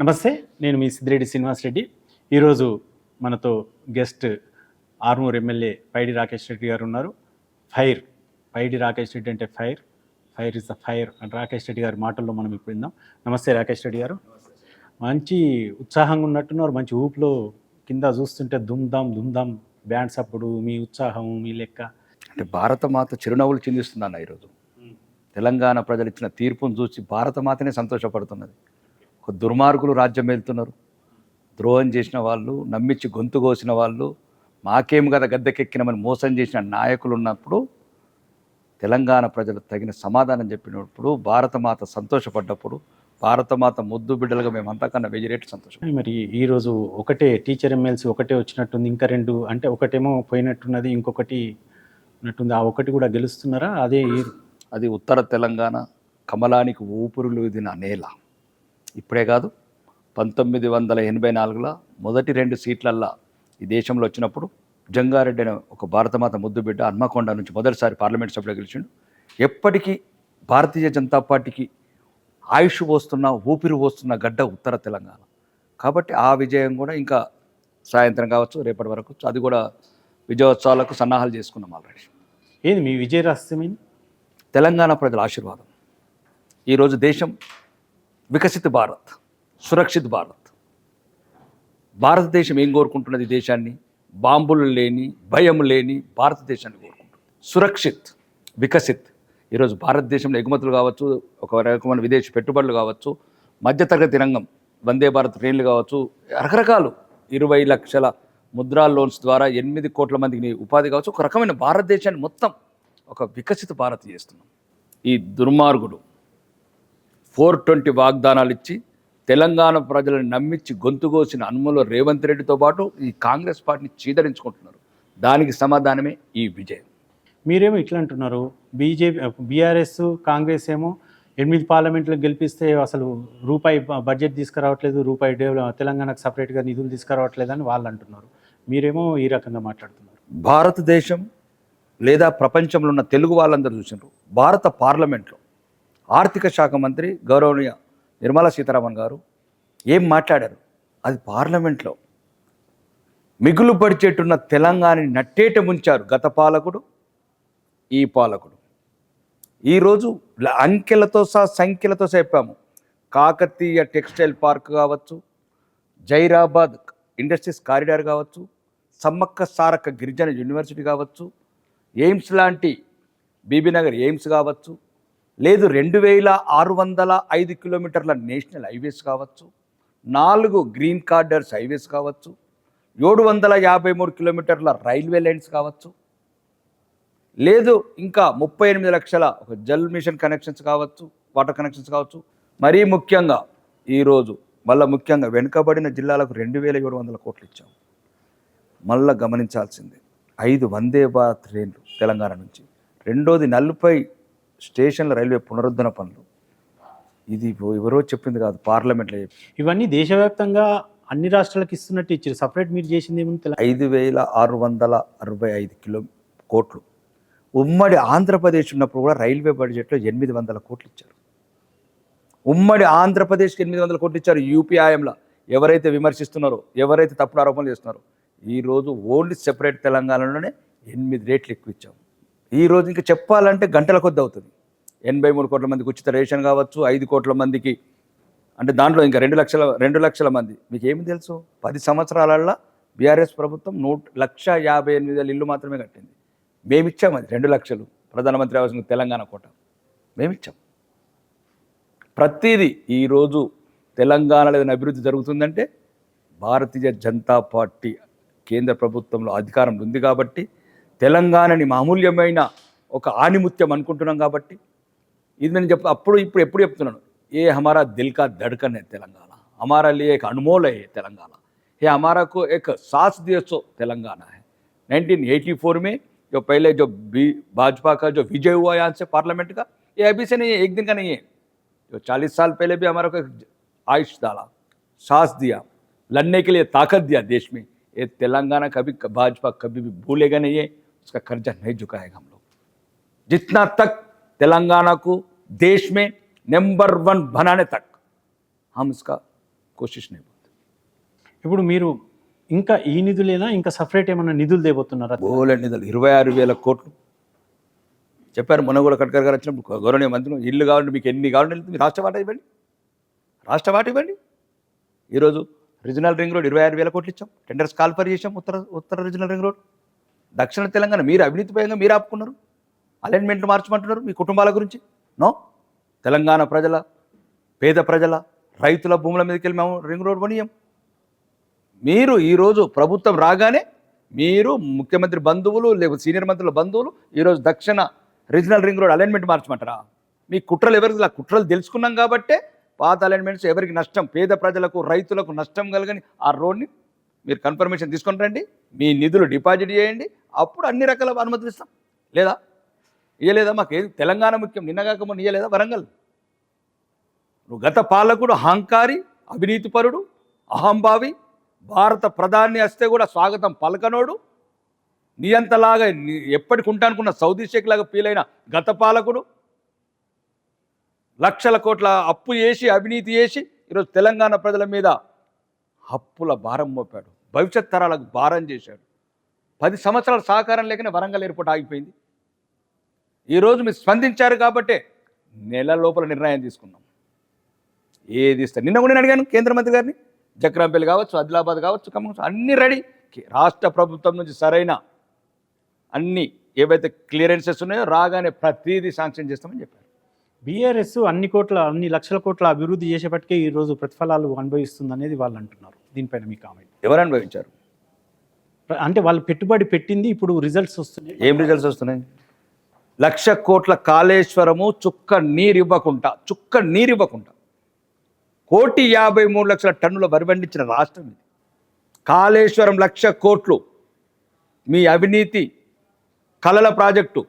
నమస్తే, నేను మీ సిద్దిరెడ్డి శ్రీనివాస్ రెడ్డి. ఈరోజు మనతో గెస్ట్ ఆర్మూర్ ఎమ్మెల్యే పైడి రాకేష్ రెడ్డి గారు ఉన్నారు. ఫైర్, పైడి రాకేష్ రెడ్డి అంటే fire, fire is the fire అని రాకేష్ రెడ్డి గారి మాటల్లో మనం ఇప్పుడు విందాం. నమస్తే రాకేష్ రెడ్డి గారు. మంచి ఉత్సాహంగా ఉన్నట్టున్నారు, మంచి ఊపులో. కింద చూస్తుంటే దుమ్దాం బ్యాండ్స్. అప్పుడు మీ ఉత్సాహం, మీ లెక్క అంటే భారతమాత చిరునవ్వులు చిందిస్తుందన్న ఈరోజు. తెలంగాణ ప్రజలు ఇచ్చిన తీర్పును చూసి భారతమాతనే సంతోషపడుతున్నది. ఒక దుర్మార్గులు రాజ్యం వెళ్తున్నారు. ద్రోహం చేసిన వాళ్ళు, నమ్మించి గొంతు కోసిన వాళ్ళు, మాకేం కదా గద్దెకెక్కినమని మోసం చేసిన నాయకులు ఉన్నప్పుడు తెలంగాణ ప్రజలు తగిన సమాధానం చెప్పినప్పుడు, భారతమాత సంతోషపడ్డప్పుడు, భారతమాత ముద్దు బిడ్డలుగా మేము అంతకన్నా 1000 రెట్లు సంతోషం. మరి ఈరోజు ఒకటే టీచర్ ఎమ్మెల్సీ ఒకటే వచ్చినట్టుంది, ఇంకా 2 అంటే ఒకటేమో పోయినట్టున్నది, ఇంకొకటి ఉన్నట్టుంది. ఆ ఒకటి కూడా గెలుస్తున్నారా? అది ఉత్తర తెలంగాణ కమలానికి ఊపిరులుదిన నేల. ఇప్పుడే కాదు, 1984లో మొదటి 2 సీట్లల్లా ఈ దేశంలో వచ్చినప్పుడు జంగారెడ్డి అనే ఒక భారతమాత ముద్దు బిడ్డ హన్మకొండ నుంచి మొదటిసారి పార్లమెంట్ సభ్యులు గెలిచిండు. ఎప్పటికీ భారతీయ జనతా పార్టీకి ఆయుష్ పోస్తున్న, ఊపిరి పోస్తున్న గడ్డ ఉత్తర తెలంగాణ. కాబట్టి ఆ విజయం కూడా ఇంకా సాయంత్రం కావచ్చు, రేపటి వరకు అది కూడా విజయోత్సవాలకు సన్నాహాలు చేసుకున్నాం ఆల్రెడీ. ఏది మీ విజయ రహస్యమైంది? తెలంగాణ ప్రజల ఆశీర్వాదం. ఈరోజు దేశం వికసిత భారత్, సురక్షిత్ భారత్. భారతదేశం ఏం కోరుకుంటున్నది? దేశాన్ని బాంబులు లేని, భయం లేని భారతదేశాన్ని కోరుకుంటుంది. సురక్షిత్, వికసిత్. ఈరోజు భారతదేశంలో ఎగుమతులు కావచ్చు, ఒక రకమైన విదేశీ పెట్టుబడులు కావచ్చు, మధ్యతరగతి రంగం, వందే భారత్ ట్రైన్లు కావచ్చు, రకరకాలు 20 లక్షల ముద్రా లోన్స్ ద్వారా 8 కోట్ల మందికి ఉపాధి కావచ్చు. ఒక రకమైన భారతదేశాన్ని మొత్తం ఒక వికసిత భారత్ చేస్తున్నాం. ఈ దుర్మార్గుడు 420 వాగ్దానాలు ఇచ్చి తెలంగాణ ప్రజలను నమ్మించి గొంతుకోసిన అనుమల రేవంత్ రెడ్డితో పాటు ఈ కాంగ్రెస్ పార్టీని చీదరించుకుంటున్నారు. దానికి సమాధానమే ఈ విజయం. మీరేమో ఇట్లా అంటున్నారు, బీఆర్ఎస్ కాంగ్రెస్ ఏమో 8 పార్లమెంట్లకు గెలిపిస్తే అసలు రూపాయి బడ్జెట్ తీసుకురావట్లేదు, రూపాయి తెలంగాణకు సపరేట్గా నిధులు తీసుకురావట్లేదు అని వాళ్ళు అంటున్నారు. మీరేమో ఈ రకంగా మాట్లాడుతున్నారు. భారతదేశం లేదా ప్రపంచంలో ఉన్న తెలుగు వాళ్ళందరూ చూసినారు. భారత పార్లమెంట్లో ఆర్థిక శాఖ మంత్రి గౌరవనీయ నిర్మలా సీతారామన్ గారు ఏం మాట్లాడారు? అది పార్లమెంట్లో మిగులు పడిచేట్టున్న తెలంగాణని నట్టేట ముంచారు గత పాలకుడు, ఈ పాలకుడు. ఈరోజు అంకెలతో సహా సంఖ్యలతో చెప్పాము. కాకతీయ టెక్స్టైల్ పార్క్ కావచ్చు, జైరాబాద్ ఇండస్ట్రీస్ కారిడార్ కావచ్చు, సమ్మక్క సారక్క గిరిజన యూనివర్సిటీ కావచ్చు, ఎయిమ్స్ లాంటి బీబీనగర్ ఎయిమ్స్ కావచ్చు, లేదు 2605 కిలోమీటర్ల నేషనల్ హైవేస్ కావచ్చు, 4 గ్రీన్ కార్డర్స్ హైవేస్ కావచ్చు, 753 కిలోమీటర్ల రైల్వే లైన్స్ కావచ్చు, లేదు ఇంకా 38 లక్షల ఒక జల్ మిషన్ కనెక్షన్స్ కావచ్చు, వాటర్ కనెక్షన్స్ కావచ్చు. మరీ ముఖ్యంగా ఈరోజు ముఖ్యంగా వెనుకబడిన జిల్లాలకు 2700 కోట్లు ఇచ్చాం. మళ్ళీ గమనించాల్సిందే, 5 వందే భారత్ ట్రైన్లు తెలంగాణ నుంచి. రెండోది 40 స్టేషన్ల రైల్వే పునరుద్ధరణ పనులు. ఇది ఎవరో చెప్పింది కాదు, పార్లమెంట్లో చెప్పి. ఇవన్నీ దేశవ్యాప్తంగా అన్ని రాష్ట్రాలకు ఇస్తున్నట్టు ఇచ్చారు. సపరేట్ మీరు చేసింది ఏముంది? 5605 కోట్లు. ఉమ్మడి ఆంధ్రప్రదేశ్ ఉన్నప్పుడు కూడా రైల్వే బడ్జెట్లో 800 కోట్లు ఇచ్చారు. ఉమ్మడి ఆంధ్రప్రదేశ్కి 800 కోట్లు ఇచ్చారు. యూపీఐఎంలో ఎవరైతే విమర్శిస్తున్నారో, ఎవరైతే తప్పుడు ఆరోపణలు చేస్తున్నారో, ఈరోజు ఓన్లీ సెపరేట్ తెలంగాణలోనే 8 రెట్లు ఎక్కువ ఇచ్చాము. ఈరోజు ఇంకా చెప్పాలంటే గంటల కొద్ది అవుతుంది. 83 కోట్ల మందికి ఉచిత రేషన్ కావచ్చు, 5 కోట్ల మందికి, అంటే దాంట్లో ఇంకా 2 లక్షల మంది. మీకు ఏమి తెలుసు? 10 సంవత్సరాలలో బీఆర్ఎస్ ప్రభుత్వం 1,58,000 ఇల్లు మాత్రమే కట్టింది. మేమిచ్చాము అది 2 లక్షలు. ప్రధానమంత్రి ఆవాస్ తెలంగాణ కోట మేమిచ్చాం. ప్రతిదీ ఈరోజు తెలంగాణలో ఏదైనా అభివృద్ధి జరుగుతుందంటే భారతీయ జనతా పార్టీ కేంద్ర ప్రభుత్వంలో అధికారంలో ఉంది కాబట్టి, తెలంగాణని మామూల్యమైన ఒక ఆణిముత్యం అనుకుంటున్నాం కాబట్టి ఇది నేను ఎప్పుడు చెప్తున్నాను, ఏ హమారా దిల్ కా ధడ్కన్ है तेलंगाना, हमारा लिए एक अनमोल है तेलंगाना, ये हमारा को एक सांस दिए सो तेलंगाना है. 1984 में जो पहले जो भाजपा का जो विजय हुआ यहाँ से पार्लियामेंट का, ये अभी से नहीं है, एक दिन का नहीं है. जो 40 साल पहले भी हमारा को आयुष डाला, सांस दिया, लड़ने के लिए ताकत दिया देश में. ये तेलंगाना कभी भाजपा कभी भी भूलेगा नहीं है, उसका कर्जा नहीं झुकाएगा हम लोग. जितना तक तेलंगाना को देश में नंबर 1 बनाने तक हम इसका కోషిష్ అయిపోతుంది. ఇప్పుడు మీరు ఇంకా ఈ నిధులేనా ఇంకా సపరేట్ ఏమైనా నిధులు తేబోతున్నారా? బోలెడ్ నిధులు 26,000 కోట్లు చెప్పారు. మొన్న కూడా గడ్కరీ గారు వచ్చినప్పుడు గౌరవనీయ మంత్రులు ఇల్లు కావాలంటే మీకు ఎన్ని కావాలంటే మీరు రాష్ట్ర వాటా ఇవ్వండి, రాష్ట్ర వాటా ఇవ్వండి. ఈరోజు రీజనల్ రింగ్ రోడ్ 26,000 కోట్లు ఇచ్చాం, టెండర్స్ కాల్ఫర్ చేసాం. ఉత్తర రీజనల్ రింగ్ రోడ్, దక్షిణ తెలంగాణ మీరు అవినీతిపయంగా మీరు ఆపుకున్నారు, అలైన్మెంట్లు మార్చమంటున్నారు మీ కుటుంబాల గురించి. నో, తెలంగాణ ప్రజల, పేద ప్రజల, రైతుల భూముల మీదకి వెళ్ళి మేము రింగ్ రోడ్ కొనియం. మీరు ఈరోజు ప్రభుత్వం రాగానే మీరు ముఖ్యమంత్రి బంధువులు లేకపోతే సీనియర్ మంత్రుల బంధువులు ఈరోజు దక్షిణ రీజనల్ రింగ్ రోడ్ అలైన్మెంట్ మార్చమంటారా? మీ కుట్రలు ఎవరికి కుట్రలు తెలుసుకున్నాం కాబట్టే పాత అలైన్మెంట్స్ ఎవరికి నష్టం, పేద ప్రజలకు రైతులకు నష్టం కలగని ఆ రోడ్ని మీరు కన్ఫర్మేషన్ తీసుకొని రండి, మీ నిధులు డిపాజిట్ చేయండి, అప్పుడు అన్ని రకాల అనుమతులు ఇస్తాం. లేదా ఇయ్యలేదా? మాకు ఏది తెలంగాణ ముఖ్యం, నిన్నగాక మొన్న ఇయ్యలేదా వరంగల్? నువ్వు గత పాలకుడు అహంకారి, అవినీతిపరుడు, అహంభావి, భారత ప్రధాని వస్తే కూడా స్వాగతం పలకనోడు, నీ అంతలాగా ఎప్పటికి ఉంటానుకున్న సౌదీ షేక్ లాగా ఫీల్ అయిన గత పాలకుడు, లక్షల కోట్ల అప్పు చేసి అవినీతి చేసి ఈరోజు తెలంగాణ ప్రజల మీద అప్పుల భారం మోపాడు, భవిష్యత్ తరాలకు భారం చేశాడు. 10 సంవత్సరాల సహకారం లేకనే వరంగల్ ఎయిర్పోర్ట్ ఆగిపోయింది. ఈరోజు మీరు స్పందించారు కాబట్టే నెల లోపల నిర్ణయం తీసుకున్నాం. ఏది ఇస్తారు? నిన్న కూడా నేను అడిగాను కేంద్ర మంత్రి గారిని, జక్రాంపల్లి కావచ్చు, ఆదిలాబాద్ కావచ్చు, ఖమ్మం, అన్నీ రెడీ. రాష్ట్ర ప్రభుత్వం నుంచి సరైన అన్ని ఏవైతే క్లియరెన్సెస్ ఉన్నాయో రాగానే ప్రతిదీ శాంక్షన్ చేస్తామని చెప్పారు. బీఆర్ఎస్ అన్ని లక్షల కోట్ల అభివృద్ధి చేసేపటికే ఈరోజు ప్రతిఫలాలు అనుభవిస్తుంది అనేది వాళ్ళు అంటున్నారు. దీనిపైన మీ కామెంట్? ఎవరు అనుభవించారు? అంటే వాళ్ళు పెట్టుబడి పెట్టింది ఇప్పుడు రిజల్ట్స్ వస్తున్నాయి. ఏం రిజల్ట్స్ వస్తున్నాయి? 1,00,000 కోట్ల కాళేశ్వరము చుక్క నీరు ఇవ్వకుండా 1,53,00,000 టన్నుల వరి పండించిన రాష్ట్రం ఇది. కాళేశ్వరం 1,00,000 కోట్లు మీ అవినీతి కలల ప్రాజెక్టు.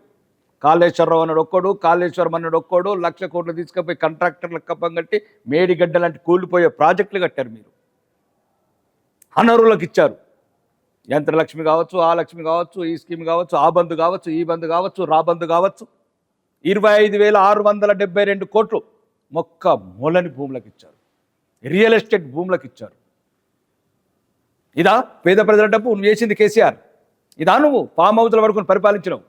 కాళేశ్వరరావు అన్నాడు ఒక్కడు, కాళేశ్వరం అన్నాడు ఒక్కడు, 1,00,000 కోట్లు తీసుకుపోయి కాంట్రాక్టర్లకు కప్పం కట్టి మేడిగడ్డ లాంటి కూలిపోయే ప్రాజెక్టులు కట్టారు మీరు. అనర్హులకు ఇచ్చారు. యంత్రలక్ష్మి కావచ్చు, ఆ లక్ష్మి కావచ్చు, ఈ స్కీమ్ కావచ్చు, ఆ బంధు కావచ్చు, ఈ బంధు కావచ్చు, రా బంధు కావచ్చు. 25,672 కోట్లు మొక్క మూలని భూములకు ఇచ్చారు, రియల్ ఎస్టేట్ భూములకు ఇచ్చారు. ఇదా పేద ప్రజల డబ్బు నువ్వు చేసింది కేసీఆర్? ఇదా నువ్వు ఫామ్ హౌస్ల వరకు పరిపాలించినావు?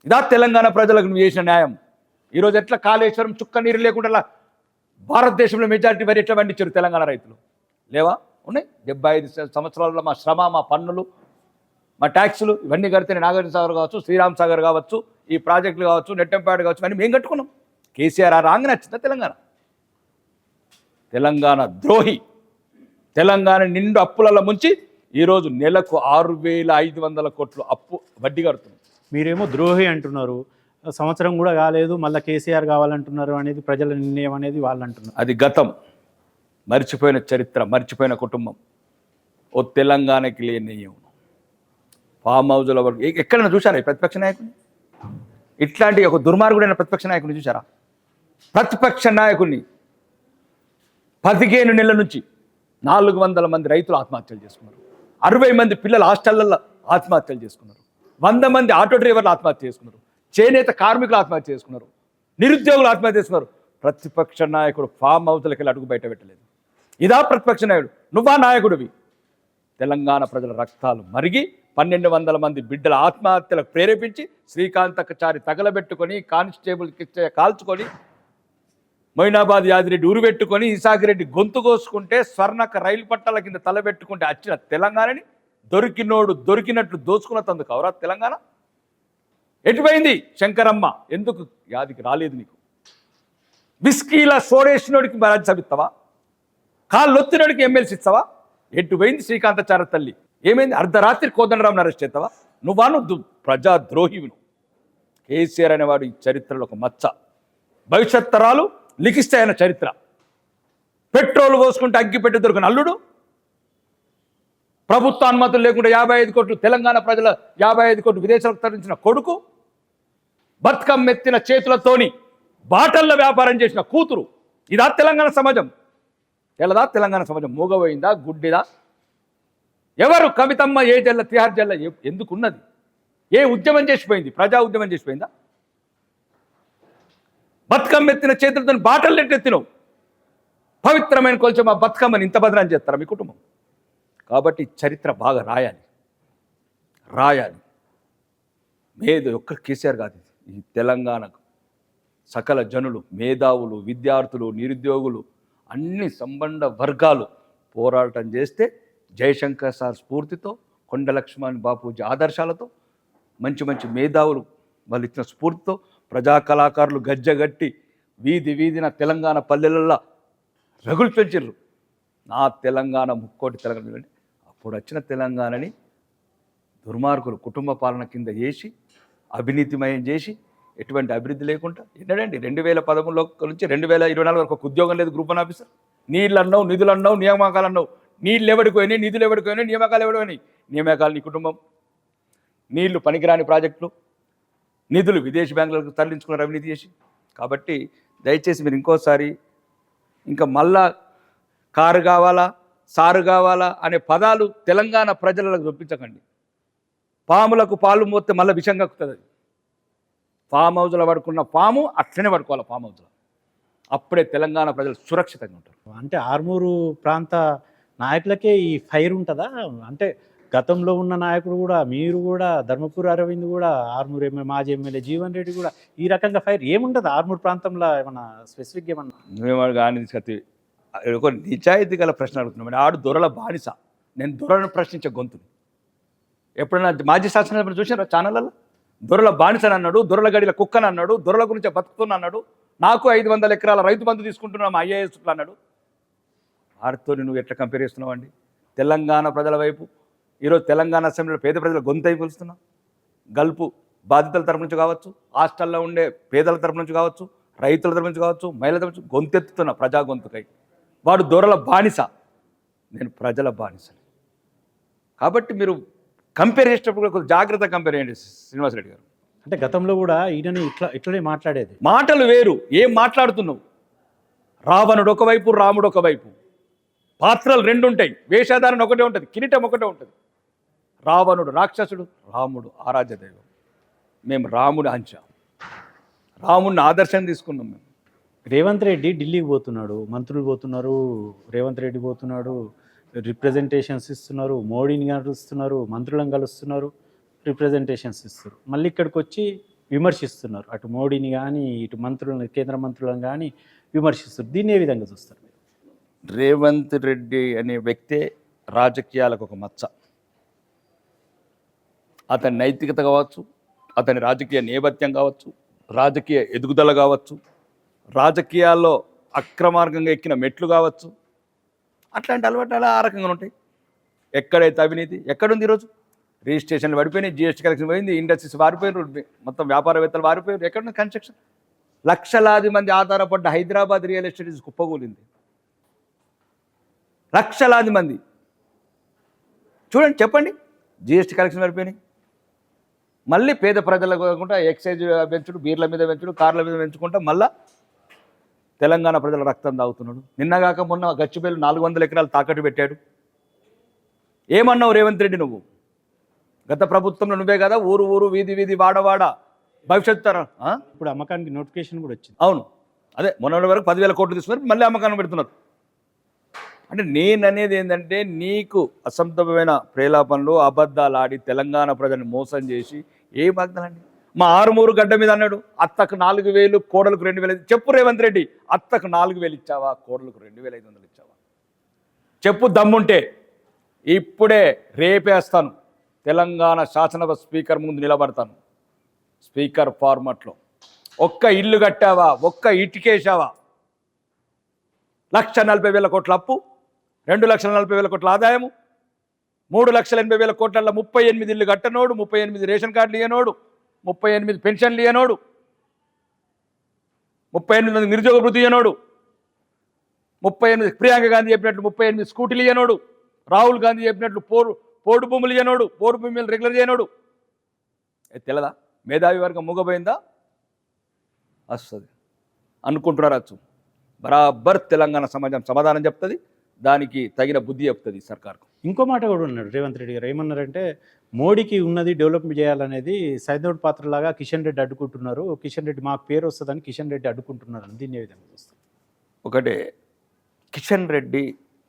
ఇదా తెలంగాణ ప్రజలకు నువ్వు చేసిన న్యాయం? ఈరోజు ఎట్లా కాళేశ్వరం చుక్క నీరు లేకుండా భారతదేశంలో మెజారిటీ వరి ఎట్లా పండించారు తెలంగాణ రైతులు? లేవా? ఉన్నాయి. 75 సంవత్సరాల్లో మా శ్రమ, మా పన్నులు, మా ట్యాక్సులు ఇవన్నీ కడితేనే నాగార్జున సాగర్ కావచ్చు, శ్రీరామ్ సాగర్ కావచ్చు, ఈ ప్రాజెక్టులు కావచ్చు, నెట్టంపేట కావచ్చు, ఇవన్నీ మేము కట్టుకున్నాం. కేసీఆర్ రాంగ్ నచ్చిందా తెలంగాణ? తెలంగాణ ద్రోహి. తెలంగాణ నిండు అప్పులలో ముంచి ఈరోజు నెలకు 6,500 కోట్లు అప్పు వడ్డీ కడుతున్నాం. మీరేమో ద్రోహి అంటున్నారు, సంవత్సరం కూడా కాలేదు, మళ్ళీ కేసీఆర్ కావాలంటున్నారు అనేది ప్రజల నిర్ణయం అనేది వాళ్ళు అంటున్నారు. అది గతం, మర్చిపోయిన చరిత్ర, మర్చిపోయిన కుటుంబం. ఓ తెలంగాణకి లేని నెయ్యం. ఫామ్ హౌజుల వరకు ఎక్కడైనా చూసారా ఈ ప్రతిపక్ష నాయకుడిని? ఇట్లాంటి ఒక దుర్మార్గుడైన ప్రతిపక్ష నాయకుడిని చూసారా? ప్రతిపక్ష నాయకుడిని 15 నెలల నుంచి 400 మంది రైతులు ఆత్మహత్యలు చేసుకున్నారు, 60 మంది పిల్లలు హాస్టళ్లలో ఆత్మహత్యలు చేసుకున్నారు, 100 మంది ఆటో డ్రైవర్లు ఆత్మహత్య చేసుకున్నారు, చేనేత కార్మికులు ఆత్మహత్య చేసుకున్నారు, నిరుద్యోగులు ఆత్మహత్య చేసుకున్నారు. ప్రతిపక్ష నాయకుడు ఫామ్ హౌస్లకి వెళ్ళి అడుగు బయట పెట్టలేదు. ఇదా ప్రతిపక్ష నాయకుడు? నువ్వా నాయకుడివి? తెలంగాణ ప్రజల రక్తాలు మరిగి 1,200 మంది బిడ్డల ఆత్మహత్యలకు ప్రేరేపించి శ్రీకాంతచారి తగలబెట్టుకొని, కానిస్టేబుల్కి కాల్చుకొని, మొయినాబాద్ యాదిరెడ్డి ఉరిపెట్టుకొని, ఇసాకిరెడ్డి గొంతు కోసుకుంటే, స్వర్ణక రైలు పట్టాల కింద తలబెట్టుకుంటే వచ్చిన తెలంగాణని దొరికినోడు దొరికినట్లు దోచుకున్న తందుకు అవరా తెలంగాణ? ఎటుపోయింది శంకరమ్మ? ఎందుకు యాదికి రాలేదు నీకు? బిస్కీల సోడేసినోడికి రాజ్యసభ ఇస్తావా? కాళ్ళొత్తినోడికి ఎమ్మెల్సీ ఇస్తావా? ఎటుపోయింది శ్రీకాంతచారి తల్లి? ఏమైంది? అర్ధరాత్రి కోదండరాంని అరెస్ట్ చేస్తావా? నువ్వు ప్రజాద్రోహివి. కేసీఆర్ అనేవాడు ఈ చరిత్రలో ఒక మచ్చ. భవిష్యత్ తరాలు లిఖిస్తాయన్న చరిత్ర. పెట్రోల్ పోసుకుంటే అగ్గిపెట్టి దొరికిన అల్లుడు, ప్రభుత్వ అనుమతులు లేకుండా 55 కోట్లు తెలంగాణ ప్రజల 55 కోట్లు విదేశాలకు తరలించిన కొడుకు, బతుకమ్మ ఎత్తిన చేతులతోని బాటల్లో వ్యాపారం చేసిన కూతురు. ఇదా తెలంగాణ సమాజం? తెలదా తెలంగాణ సమాజం? మూగపోయిందా? గుడ్డిదా? ఎవరు కవితమ్మ? ఏ జల్ల, తిహార్ జల్ల ఎందుకున్నది? ఏ ఉద్యమం చేసిపోయింది? ప్రజా ఉద్యమం చేసిపోయిందా? బతుకమ్మ ఎత్తిన చేతులతో బాటలు ఎట్టెత్తినవు. పవిత్రమైన కొలిచే మా బతుకమ్మని ఇంత బదనాలు చేస్తారా మీ కుటుంబం? కాబట్టి చరిత్ర బాగా రాయాలి. మేధ ఒక్క కేసీఆర్ కాదు, ఈ తెలంగాణకు సకల జనులు, మేధావులు, విద్యార్థులు, నిరుద్యోగులు, అన్ని సంబంధ వర్గాలు పోరాటం చేస్తే జయశంకర్ సార్ స్ఫూర్తితో, కొండ లక్ష్మణ్ బాపూజీ ఆదర్శాలతో, మంచి మంచి మేధావులు వాళ్ళు ఇచ్చిన స్ఫూర్తితో ప్రజా కళాకారులు గజ్జగట్టి వీధిన తెలంగాణ పల్లెలలో రగులు పెంచిర్రు. నా తెలంగాణ ముక్కోటి తెలంగాణ. అప్పుడు వచ్చిన తెలంగాణని దుర్మార్గులు కుటుంబ పాలన కింద చేసి అవినీతిమయం చేసి ఎటువంటి అభివృద్ధి లేకుండా ఏంటండి 2013 నుంచి 2024 వరకు ఒక ఉద్యోగం లేదు గ్రూప్ 1 ఆఫీసర్. నీళ్ళు అన్నావు, నిధులు అన్నావు, నియామకాలు అన్నావు. నీళ్ళు ఎవడిపోయినాయి, నిధులు ఎవడిపోయినాయి, నియామకాలు ఎవడిపోయినాయి? నియామకాలు నీ కుటుంబం. నీళ్లు పనికిరాని ప్రాజెక్టులు, నిధులు విదేశీ బ్యాంకులకు తరలించుకున్నారు అవినీతి చేసి. కాబట్టి దయచేసి మీరు ఇంకోసారి ఇంకా మళ్ళా కారు కావాలా, సారు కావాలా అనే పదాలు తెలంగాణ ప్రజలకు చూపించకండి. పాములకు పాలు మోస్తే మళ్ళీ విషం కక్కుతుంది. అది ఫామ్ హౌస్లో పడుకున్న పాము అట్లనే పడుకోవాలి ఫామ్ హౌస్లో. అప్పుడే తెలంగాణ ప్రజలు సురక్షితంగా ఉంటారు. అంటే ఆర్మూరు ప్రాంత నాయకులకే ఈ ఫైర్ ఉంటుందా? అంటే గతంలో ఉన్న నాయకుడు కూడా, మీరు కూడా, ధర్మపురి అరవింద్ కూడా, ఆర్మూరు మాజీ ఎమ్మెల్యే జీవన్ రెడ్డి కూడా ఈ రకంగా ఫైర్ ఏముంటుంది ఆర్మూరు ప్రాంతంలో? ఏమన్నా స్పెసిఫిక్ ఏమన్నా? మేము కానీ ఒక నిజాయితీ గల ప్రశ్న అడుగుతున్నాం. ఆడు దొరల బానిస, నేను దొరలను ప్రశ్నించే గొంతుని. ఎప్పుడైనా మాజీ శాసనసభ్యులు చూసారా ఛానళ్ళలో? దొరల బానిసని అన్నాడు, దొరల గడిల కుక్కని అన్నాడు, దొరల గురించి బతుకుతున్నా అన్నాడు, నాకు 500 ఎకరాల రైతు బంధు తీసుకుంటున్నాం ఐఏఎస్లు అన్నాడు. వారితో నువ్వు ఎట్లా కంపేర్ చేస్తున్నావు అండి? తెలంగాణ ప్రజల వైపు ఈరోజు తెలంగాణ అసెంబ్లీలో పేద ప్రజల గొంతై పిలుస్తున్నావు. గల్పు బాధితుల తరపు నుంచి కావచ్చు, హాస్టల్లో ఉండే పేదల తరపు నుంచి కావచ్చు, రైతుల తరపు నుంచి కావచ్చు, మహిళల తరపు నుంచి గొంతెత్తుతున్నా ప్రజా గొంతుకై. వాడు దొరల బానిస, నేను ప్రజల బానిసని. కాబట్టి మీరు కంపేర్ చేసేటప్పుడు కూడా జాగ్రత్త కంపేర్ చేయండి శ్రీనివాసరెడ్డి గారు. అంటే గతంలో కూడా ఈయనని ఇట్లనే మాట్లాడేది. మాటలు వేరు, ఏం మాట్లాడుతున్నావు? రావణుడు ఒకవైపు, రాముడు ఒకవైపు. పాత్రలు 2 ఉంటాయి, వేషధారణ ఒకటే ఉంటుంది, కిరీటం ఒకటే ఉంటుంది. రావణుడు రాక్షసుడు, రాముడు ఆరాధ్య దైవం. మేము రాముడి అంచాం, రాముడిని ఆదర్శం తీసుకున్నాం. మేము రేవంత్ రెడ్డి ఢిల్లీకి పోతున్నాడు, మంత్రులు పోతున్నారు, రేవంత్ రెడ్డి పోతున్నాడు, రిప్రజెంటేషన్స్ ఇస్తున్నారు, మోడీని కలుస్తున్నారు, మంత్రులను కలుస్తున్నారు, రిప్రజెంటేషన్స్ ఇస్తారు. మళ్ళీ ఇక్కడికి వచ్చి విమర్శిస్తున్నారు, అటు మోడీని కానీ ఇటు మంత్రులను, కేంద్ర మంత్రులను కానీ విమర్శిస్తారు. దీన్ని ఏ విధంగా చూస్తారు? రేవంత్ రెడ్డి అనే వ్యక్తే రాజకీయాలకు ఒక మచ్చ. అతని నైతికత కావచ్చు, అతని రాజకీయ నేపథ్యం కావచ్చు, రాజకీయ ఎదుగుదల కావచ్చు, రాజకీయాల్లో అక్రమార్గంగా ఎక్కిన మెట్లు కావచ్చు, అట్లాంటి అలవాట్లు ఆ రకంగా ఉంటాయి. ఎక్కడైతే అవినీతి ఎక్కడుంది? ఈరోజు రిజిస్ట్రేషన్లు పడిపోయినాయి, జిఎస్టీ కలెక్షన్ పోయింది, ఇండస్ట్రీస్ వారిపోయారు, మొత్తం వ్యాపారవేత్తలు వారిపోయారు. ఎక్కడున్న కన్స్ట్రక్షన్? లక్షలాది మంది ఆధారపడ్డ హైదరాబాద్ రియల్ ఎస్టేట్ కుప్పగూలింది. లక్షలాది మంది చూడండి, చెప్పండి. జిఎస్టీ కలెక్షన్ పడిపోయినాయి. మళ్ళీ పేద ప్రజలకు కాకుండా ఎక్సైజ్ పెంచుడు, బీర్ల మీద పెంచుడు, కార్ల మీద పెంచుకుంటా మళ్ళా తెలంగాణ ప్రజల రక్తం తాగుతున్నాడు. నిన్నగాక మొన్న గచ్చిబౌలి 400 ఎకరాలు తాకట్టు పెట్టాడు. ఏమన్నావు రేవంత్ రెడ్డి? నువ్వు గత ప్రభుత్వంలో నువ్వే కదా ఊరు ఊరు, వీధి వీధి, వాడవాడ భవిష్యత్తు తరం. ఇప్పుడు అమ్మకానికి నోటిఫికేషన్ కూడా వచ్చింది. అవును, అదే మొన్నటి వరకు 10,000 కోట్లు తీసుకున్నారు, మళ్ళీ అమ్మకాన్ని పెడుతున్నారు. అంటే నేను అనేది ఏంటంటే, నీకు అసంతమైన ప్రేలాపనలు, అబద్ధాలు ఆడి తెలంగాణ ప్రజల్ని మోసం చేసి ఏ వాగ్దానండి? మా ఆరుమూరు గడ్డ మీద అన్నాడు, అత్తకు 4,000, కోడలకు 2,000. చెప్పు రేవంత్ రెడ్డి, అత్తకు 4,000 ఇచ్చావా, కోడలకు 2,500 ఇచ్చావా? చెప్పు దమ్ముంటే. ఇప్పుడే రేపేస్తాను, తెలంగాణ శాసనసభ స్పీకర్ ముందు నిలబడతాను, స్పీకర్ ఫార్మాట్లో. ఒక్క ఇల్లు కట్టావా, ఒక్క ఇటుకేసావా? 1,40,000 కోట్ల అప్పు, 2,40,000 కోట్ల ఆదాయము, 3,80,000 కోట్ల 38 ఇల్లు కట్టనోడు, 38 రేషన్ కార్డులు ఇయ్యనోడు, 38 పెన్షన్లు ఇయ్యనోడు, 38 మంది నిరుద్యోగ వృద్ధి ఇయ్యనోడు, 38 ప్రియాంక గాంధీ చెప్పినట్లు 38 స్కూటీలు ఇయ్యనోడు, రాహుల్ గాంధీ చెప్పినట్లు పోడు భూములు ఇయ్యనోడు, పోడు భూములు రెగ్యులర్ చేయనోడు. తెలదా? మేధావి వర్గం మూగపోయిందా? వస్తుంది అనుకుంటున్నారు. వచ్చు బరాబర్ తెలంగాణ సమాజం సమాధానం చెప్తుంది, దానికి తగిన బుద్ధి చెప్తుంది సర్కార్కు. ఇంకో మాట కూడా ఉన్నాడు రేవంత్ రెడ్డి గారు. ఏమన్నారంటే, మోడీకి ఉన్నది డెవలప్మెంట్ చేయాలనేది సైదోడ్ పాత్రలాగా కిషన్ రెడ్డి అడ్డుకుంటున్నారు, కిషన్ రెడ్డి మాకు పేరు వస్తుందని కిషన్ రెడ్డి అడ్డుకుంటున్నారు అని. దీన్ని ఏ విధంగా చూస్తారు? ఒకటే, కిషన్ రెడ్డి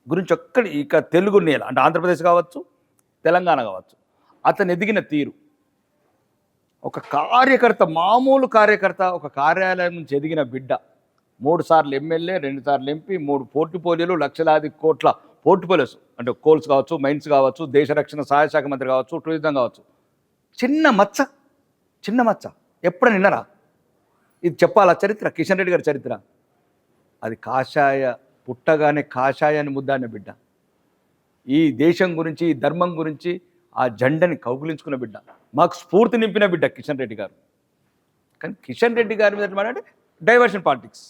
గురించి ఒక్కడి ఇక తెలుగు నేల అంటే ఆంధ్రప్రదేశ్ కావచ్చు, తెలంగాణ కావచ్చు, అతను ఎదిగిన తీరు, ఒక కార్యకర్త, మామూలు కార్యకర్త, ఒక కార్యాలయం నుంచి ఎదిగిన బిడ్డ, 3 సార్లు ఎమ్మెల్యే, 2 సార్లు ఎంపీ, 3 పోర్టుపోలియోలు, లక్షలాది కోట్ల పోర్టుపోలియోస్ అంటే కోల్స్ కావచ్చు, మైన్స్ కావచ్చు, దేశ రక్షణ సహాయ శాఖ మంత్రి కావచ్చు, టూరిజం కావచ్చు. చిన్న మచ్చ ఎప్పుడైనా విన్నారా? ఇది చెప్పాలా చరిత్ర, కిషన్ రెడ్డి గారి చరిత్ర? అది పుట్టగానే కాషాయాన్ని ముద్దాడిన బిడ్డ, ఈ దేశం గురించి, ఈ ధర్మం గురించి ఆ జెండని కౌగులించుకున్న బిడ్డ, మాకు స్ఫూర్తి నింపిన బిడ్డ కిషన్ రెడ్డి గారు. కానీ కిషన్ రెడ్డి గారి మీద అంటే డైవర్షన్ పాలిటిక్స్.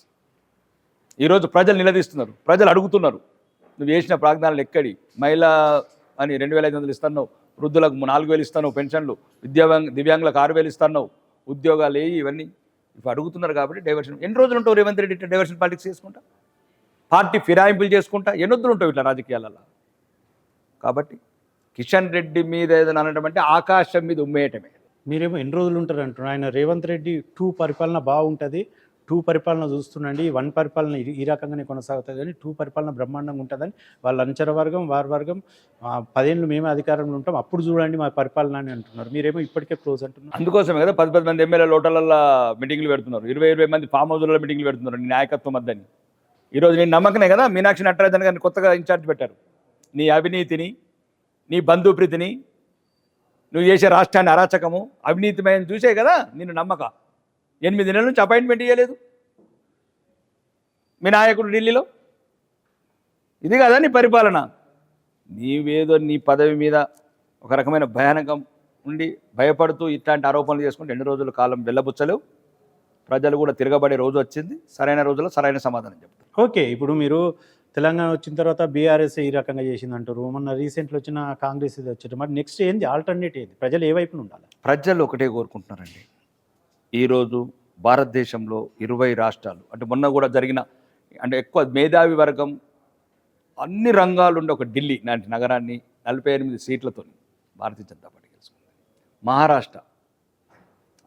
ఈరోజు ప్రజలు నిలదీస్తున్నారు, ప్రజలు అడుగుతున్నారు, నువ్వు చేసిన ప్రాగ్ఞానాలు ఎక్కడి? మహిళా అని 2500 ఇస్తున్నావు, వృద్ధులకు 4000 ఇస్తున్నావు, పెన్షన్లు, దివ్యాంగులకు 6000 ఇస్తున్నావు, ఉద్యోగాలు ఇవన్నీ ఇప్పుడు అడుగుతున్నారు. కాబట్టి డైవర్షన్ ఎన్ని రోజులు ఉంటావు రేవంత్ రెడ్డి డైవర్షన్ పాలిటిక్స్ చేసుకుంటా, పార్టీ ఫిరాయింపులు చేసుకుంటా ఎన్ని వద్దులు ఉంటావు ఇట్లా రాజకీయాలలో? కాబట్టి కిషన్ రెడ్డి మీద ఏదైనా అనడం అంటే ఆకాశం మీద ఉమ్మేయటమే. మీరేమో ఎన్ని రోజులు ఉంటారు అంటున్నారు. ఆయన రేవంత్ రెడ్డి 2 పరిపాలన బాగుంటుంది, 2 పరిపాలన చూస్తుండండి, 1 పరిపాలన ఈ రకంగానే కొనసాగుతుంది కానీ 2 పరిపాలన బ్రహ్మాండంగా ఉంటుందని వాళ్ళ అనుచర వర్గం, వారి వర్గం 10 ఏళ్ళు మేమే అధికారంలో ఉంటాం, అప్పుడు చూడండి మా పరిపాలన అని అంటున్నారు. మీరేమో ఇప్పటికే క్లోజ్ అంటున్నారు. అందుకోసమే కదా 10 మంది ఎమ్మెల్యేలు హోటళ్ళల్లో మీటింగ్లు పెడుతున్నారు, 20 మంది ఫామ్ హౌస్లలో మీటింగ్లు పెడుతున్నారు నీ నాయకత్వం వద్దని. ఈరోజు నేను నమ్మకనే కదా మీనాక్షి నటరాజన్ గారిని కొత్తగా ఇన్ఛార్జ్ పెట్టారు. నీ అవినీతిని, నీ బంధుప్రీతిని, నువ్వు చేసే రాష్ట్రాన్ని అరాచకము, అవినీతిమయం చూసే కదా నిన్ను నమ్మక 8 నెలల నుంచి అపాయింట్మెంట్ ఇవ్వలేదు మీ నాయకుడు ఢిల్లీలో. ఇది కదా నీ పరిపాలన? నీవేదో నీ పదవి మీద ఒక రకమైన భయానకం ఉండి భయపడుతూ ఇట్లాంటి ఆరోపణలు చేసుకుంటే ఎన్ని రోజుల కాలం వెళ్ళబుచ్చలేవు. ప్రజలు కూడా తిరగబడే రోజు వచ్చింది, సరైన రోజుల్లో సరైన సమాధానం చెప్తారు. ఓకే, ఇప్పుడు మీరు తెలంగాణ వచ్చిన తర్వాత బీఆర్ఎస్ ఈ రకంగా చేసింది అంటారు, మొన్న రీసెంట్లో వచ్చిన కాంగ్రెస్ ఇది వచ్చారు, మరి నెక్స్ట్ ఏంది ఆల్టర్నేట్ ఏంది? ప్రజలు ఏ వైపున ఉండాలి? ప్రజలు ఒకటే కోరుకుంటున్నారండి. ఈరోజు భారతదేశంలో 20 రాష్ట్రాలు అంటే మొన్న కూడా జరిగిన అంటే ఎక్కువ మేధావి వర్గం అన్ని రంగాలు ఉండే ఒక ఢిల్లీ లాంటి నగరాన్ని 48 సీట్లతో భారతీయ జనతా పార్టీ గెలుచుకుంది. మహారాష్ట్ర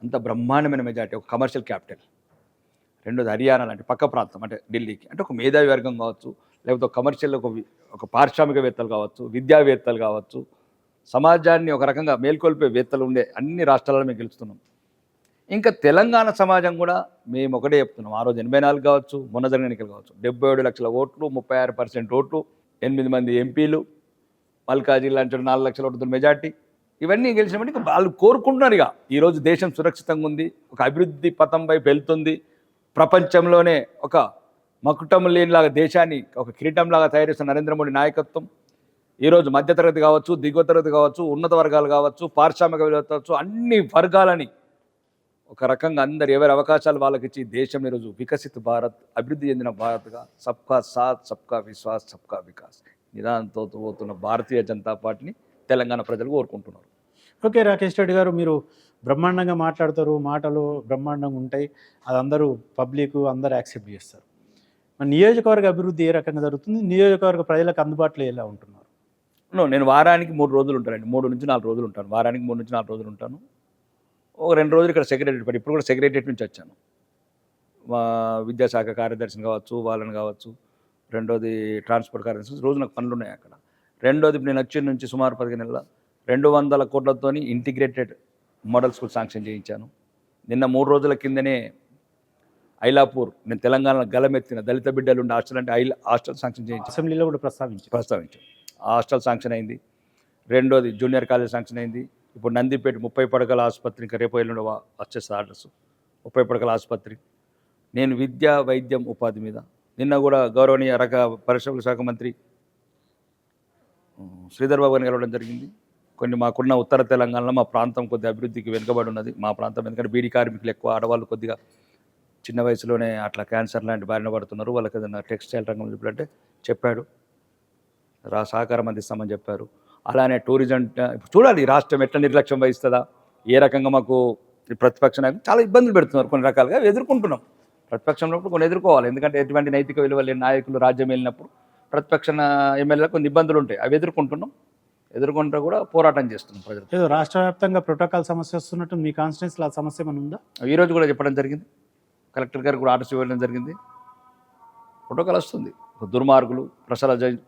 అంత బ్రహ్మాండమైన మెజార్టీ, ఒక కమర్షియల్ క్యాపిటల్. రెండోది హర్యానా లాంటి పక్క ప్రాంతం అంటే ఢిల్లీకి అంటే ఒక మేధావి వర్గం కావచ్చు, లేకపోతే కమర్షియల్ ఒక పారిశ్రామికవేత్తలు కావచ్చు, విద్యావేత్తలు కావచ్చు, సమాజాన్ని ఒక రకంగా మేల్కొల్పే వేత్తలు ఉండే అన్ని రాష్ట్రాలలో మేము గెలుస్తున్నాం. ఇంకా తెలంగాణ సమాజం కూడా మేము ఒకటే చెప్తున్నాం. ఆ రోజు 84 కావచ్చు, మొన్న జరిగిన ఎన్నికలు కావచ్చు, 77 లక్షల ఓట్లు, 36% ఓట్లు, 8 మంది ఎంపీలు, మల్కాజీ లాంటి 4 లక్షల ఓట్లతో మెజార్టీ, ఇవన్నీ గెలిచినప్పుడు వాళ్ళు కోరుకుంటున్నారు. ఇక ఈరోజు దేశం సురక్షితంగా ఉంది, ఒక అభివృద్ధి పథం వైపు వెళ్తుంది, ప్రపంచంలోనే ఒక మకుటం లేనిలాగా దేశాన్ని ఒక కిరీటంలాగా తయారు చేస్తున్న నరేంద్ర మోడీ నాయకత్వం ఈరోజు మధ్యతరగతి కావచ్చు, దిగువ తరగతి కావచ్చు, ఉన్నత వర్గాలు కావచ్చు, పారిశ్రామికవేత్తలు కావచ్చు, అన్ని వర్గాలని ఒక రకంగా అందరు ఎవరి అవకాశాలు వాళ్ళకి ఇచ్చి దేశం ఈరోజు వికసిత భారత్, అభివృద్ధి చెందిన భారత్గా సబ్కా సాత్, సబ్కా విశ్వాస్, సబ్కా వికాస్ నిదానంతో పోతున్న భారతీయ జనతా పార్టీని తెలంగాణ ప్రజలు కోరుకుంటున్నారు. ఓకే రాకేష్ రెడ్డి గారు, మీరు బ్రహ్మాండంగా మాట్లాడతారు, మాటలు బ్రహ్మాండంగా ఉంటాయి, అది అందరూ పబ్లిక్ అందరూ యాక్సెప్ట్ చేస్తారు. మన నియోజకవర్గ అభివృద్ధి ఏ రకంగా జరుగుతుంది? నియోజకవర్గ ప్రజలకు అందుబాటులో ఎలా ఉంటున్నారు? నేను వారానికి 3 రోజులు ఉంటానండి, 3 నుంచి 4 రోజులు ఉంటాను. వారానికి 3 నుంచి 4 రోజులు ఉంటాను. ఒక 2 రోజులు ఇక్కడ సెక్రటరీ పని, ఇప్పుడు కూడా సెక్రటరియట్ నుంచి వచ్చాను. మా విద్యాశాఖ కార్యదర్శిని కావచ్చు, వాళ్ళని కావచ్చు. రెండోది ట్రాన్స్పోర్ట్ కార్యదర్శి, రోజు నాకు పనులు ఉన్నాయి అక్కడ. రెండోది నేను వచ్చిన నుంచి సుమారు 15 నెలల 200 కోట్లతో ఇంటిగ్రేటెడ్ మోడల్ స్కూల్ శాంక్షన్ చేయించాను. నిన్న 3 రోజుల కిందనే ఐలాపూర్, నేను తెలంగాణలో గలమెత్తిన దళిత బిడ్డలు ఉండే హాస్టల్ అంటే హాస్టల్ శాంక్షన్ చేయించాను. అసెంబ్లీలో కూడా ప్రస్తావించాను. ఆ హాస్టల్ శాంక్షన్ అయింది. రెండోది జూనియర్ కాలేజ్ శాంక్షన్ అయింది. ఇప్పుడు నందిపేట 30 పడకల ఆసుపత్రి, ఇంకా రేపు ఎల్లుండి వచ్చేస్తుంది ఆర్డర్స్, 30 పడకల ఆసుపత్రి. నేను విద్య, వైద్యం, ఉపాధి మీద నిన్న కూడా గౌరవనీయ పరిశ్రమల శాఖ మంత్రి శ్రీధర్ బాబు గారిని కలవడం జరిగింది. కొన్ని మాకున్న ఉత్తర తెలంగాణలో మా ప్రాంతం కొద్దిగా అభివృద్ధికి వెనుకబడి ఉన్నది. మా ప్రాంతం ఎందుకంటే బీడీ కార్మికులు ఎక్కువ, ఆడవాళ్ళు కొద్దిగా చిన్న వయసులోనే అట్లా క్యాన్సర్ లాంటి బారిన పడుతున్నారు, వాళ్ళకి ఏదైనా టెక్స్టైల్ రంగం చెప్పాలంటే చెప్పాడు, సహకారం అందిస్తామని చెప్పారు. అలానే టూరిజం ఇప్పుడు చూడాలి రాష్ట్రం ఎట్లా నిర్లక్ష్యం వహిస్తుందా, ఏ రకంగా మాకు ప్రతిపక్ష నాయకులు చాలా ఇబ్బందులు పెడుతున్నారు, కొన్ని రకాలుగా ఎదుర్కొంటున్నాం. ప్రతిపక్షంలో కొన్ని ఎదుర్కోవాలి, ఎందుకంటే ఎటువంటి నైతిక విలువలు లేని నాయకులు రాజ్యం వెళ్ళినప్పుడు ప్రతిపక్ష ఎమ్మెల్యేలకు కొన్ని ఇబ్బందులు ఉంటాయి, అవి ఎదుర్కొంటున్నాం. ఎదుర్కొంటూ కూడా పోరాటం చేస్తున్నాం ప్రజలు. ఏదో రాష్ట్ర వ్యాప్తంగా ప్రోటోకాల్ సమస్య వస్తున్నట్టు మీ కాన్స్టిట్యున్సీలో ఆ సమస్య ఏమైనా ఉందా? ఈరోజు కూడా చెప్పడం జరిగింది, కలెక్టర్ గారికి కూడా ఆర్డర్స్ ఇవ్వడం జరిగింది. ప్రోటోకాల్ వస్తుంది. ఒక దుర్మార్గులు,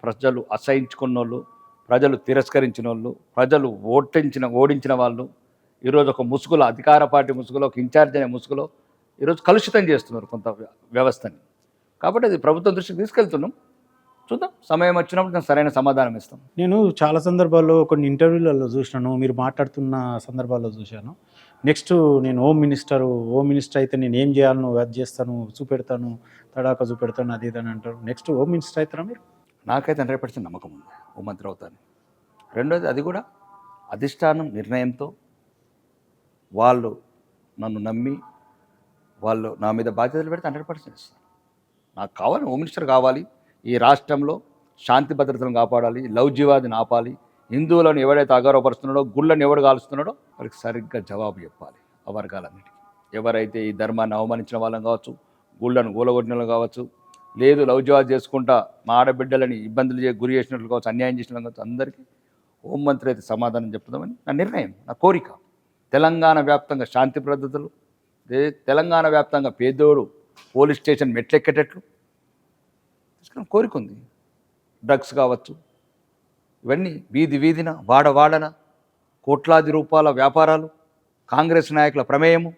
ప్రజలు అసహించుకున్న వాళ్ళు, ప్రజలు తిరస్కరించిన వాళ్ళు, ప్రజలు ఓడించిన వాళ్ళు ఈరోజు ఒక ముసుగులో, అధికార పార్టీ ముసుగులో, ఒక ఇన్ఛార్జ్ అనే ముసుగులో ఈరోజు కలుషితం చేస్తున్నారు కొంత వ్యవస్థని. కాబట్టి అది ప్రభుత్వం దృష్టికి తీసుకెళ్తున్నాం. చూద్దాం, సమయం వచ్చినప్పుడు నేను సరైన సమాధానం ఇస్తాం. నేను చాలా సందర్భాల్లో కొన్ని ఇంటర్వ్యూలలో చూసినాను, మీరు మాట్లాడుతున్న సందర్భాల్లో చూశాను. నెక్స్ట్ నేను హోమ్ మినిస్టర్ అయితే నేను ఏం చేయాలను అది చేస్తాను, చూపెడతాను, తడాక చూపెడతాను, అది ఇది అని అంటారు. నెక్స్ట్ హోమ్ మినిస్టర్ అవుతారా మీరు? నాకైతే 100% నమ్మకం ఉంది హోంమంత్రి అవుతాను. రెండోది, అది కూడా అధిష్టానం నిర్ణయంతో వాళ్ళు నన్ను నమ్మి వాళ్ళు నా మీద బాధ్యతలు పెడితే 100% ఇస్తాను. నాకు కావాలి, హోమ్ మినిస్టర్ కావాలి. ఈ రాష్ట్రంలో శాంతి భద్రతలను కాపాడాలి, లవ్ జిహాద్ని ఆపాలి, హిందువులను ఎవడైతే అగౌరవపరుస్తున్నాడో, గుళ్ళని ఎవడు కాలుస్తున్నాడో వాళ్ళకి సరిగ్గా జవాబు చెప్పాలి. ఆ వర్గాలన్నిటికీ ఎవరైతే ఈ ధర్మాన్ని అవమానించిన వాళ్ళని కావచ్చు, గుళ్ళను గూలగొట్టిన వాళ్ళు కావచ్చు, లేదు లవ్ జిహాద్ చేసుకుంటా మా ఆడబిడ్డలని ఇబ్బందులు గురి చేసినట్లు కావచ్చు, అన్యాయం చేసిన వాళ్ళు కావచ్చు, అందరికీ హోంమంత్రి అయితే సమాధానం చెప్తామని నా నిర్ణయం, నా కోరిక. తెలంగాణ వ్యాప్తంగా శాంతి భద్రతలు, తెలంగాణ వ్యాప్తంగా పేదోడు పోలీస్ స్టేషన్ మెట్లెక్కేటట్లు కోరిక ఉంది. డ్రగ్స్ కావచ్చు, ఇవన్నీ వీధిన వాడన కోట్లాది రూపాయల వ్యాపారాలు, కాంగ్రెస్ నాయకుల ప్రమేయము,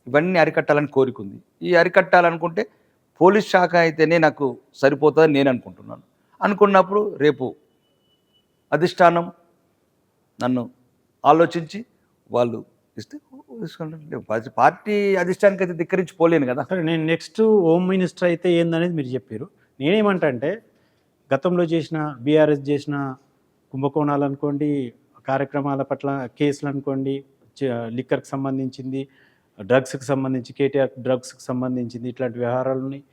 ఇవన్నీ అరికట్టాలని కోరిక ఉంది. ఈ అరికట్టాలనుకుంటే పోలీస్ శాఖ అయితేనే నాకు సరిపోతుందని నేను అనుకుంటున్నాను. అనుకున్నప్పుడు రేపు అధిష్టానం నన్ను ఆలోచించి వాళ్ళు ఇస్తే తీసుకుంటాను. పార్టీ అధిష్టానానికి అయితే ధిక్కరించి పోలేను కదా. సరే, నేను నెక్స్ట్ హోమ్ మినిస్టర్ అయితే ఏందనేది మీరు చెప్పారు. నేనేమంటా అంటే, గతంలో చేసిన బీఆర్ఎస్ చేసిన కుంభకోణాలు అనుకోండి, కార్యక్రమాల పట్ల కేసులు అనుకోండి, లిక్కర్కి సంబంధించింది, డ్రగ్స్కి సంబంధించి, కేటీఆర్ డ్రగ్స్కి సంబంధించింది, ఇట్లాంటి వ్యవహారాలు ఉన్నాయి.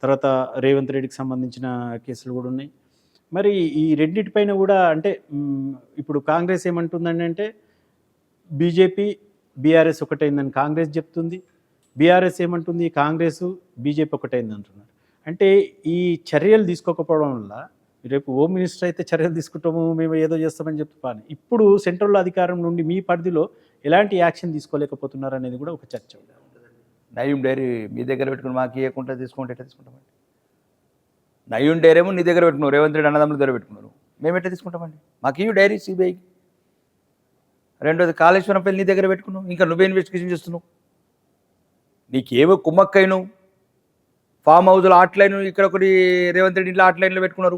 తర్వాత రేవంత్ రెడ్డికి సంబంధించిన కేసులు కూడా ఉన్నాయి. మరి ఈ రెండింటిపైన కూడా అంటే ఇప్పుడు కాంగ్రెస్ ఏమంటుందండి అంటే, బీజేపీ బీఆర్ఎస్ ఒకటైందని కాంగ్రెస్ చెప్తుంది, బీఆర్ఎస్ ఏమంటుంది కాంగ్రెస్ బీజేపీ ఒకటైంది అంటున్నారు. అంటే ఈ చర్యలు తీసుకోకపోవడం వల్ల రేపు హోమ్ మినిస్టర్ అయితే చర్యలు తీసుకుంటాము, మేము ఏదో చేస్తామని చెప్తాను. ఇప్పుడు సెంట్రల్ అధికారం నుండి మీ పరిధిలో ఎలాంటి యాక్షన్ తీసుకోలేకపోతున్నారు అనేది కూడా ఒక చర్చ. నయం డైరీ మీ దగ్గర పెట్టుకుని మాకు ఇవ్వకుండా తీసుకుంటే ఎట్లా తీసుకుంటామండి? నయం డైరీ ఏమో నీ దగ్గర పెట్టుకున్నారు, రేవంత్ రెడ్డి అన్నదమ్ముల దగ్గర పెట్టుకున్నారు, మేము ఎట్లా తీసుకుంటామండి? మాకు ఇవి డైరీ సిబిఐకి. రెండోది, కాళేశ్వరం పెళ్లి నీ దగ్గర పెట్టుకున్నావు, ఇంకా నువ్వే ఇన్వెస్టిగేషన్ చేస్తున్నావు. నీకేమో కుమ్మక్కైను ఫామ్ హౌస్లో ఆట్లైన్, ఇక్కడ ఒకటి రేవంత్ రెడ్డి ఇంట్లో ఆట్లైన్లో పెట్టుకున్నారు.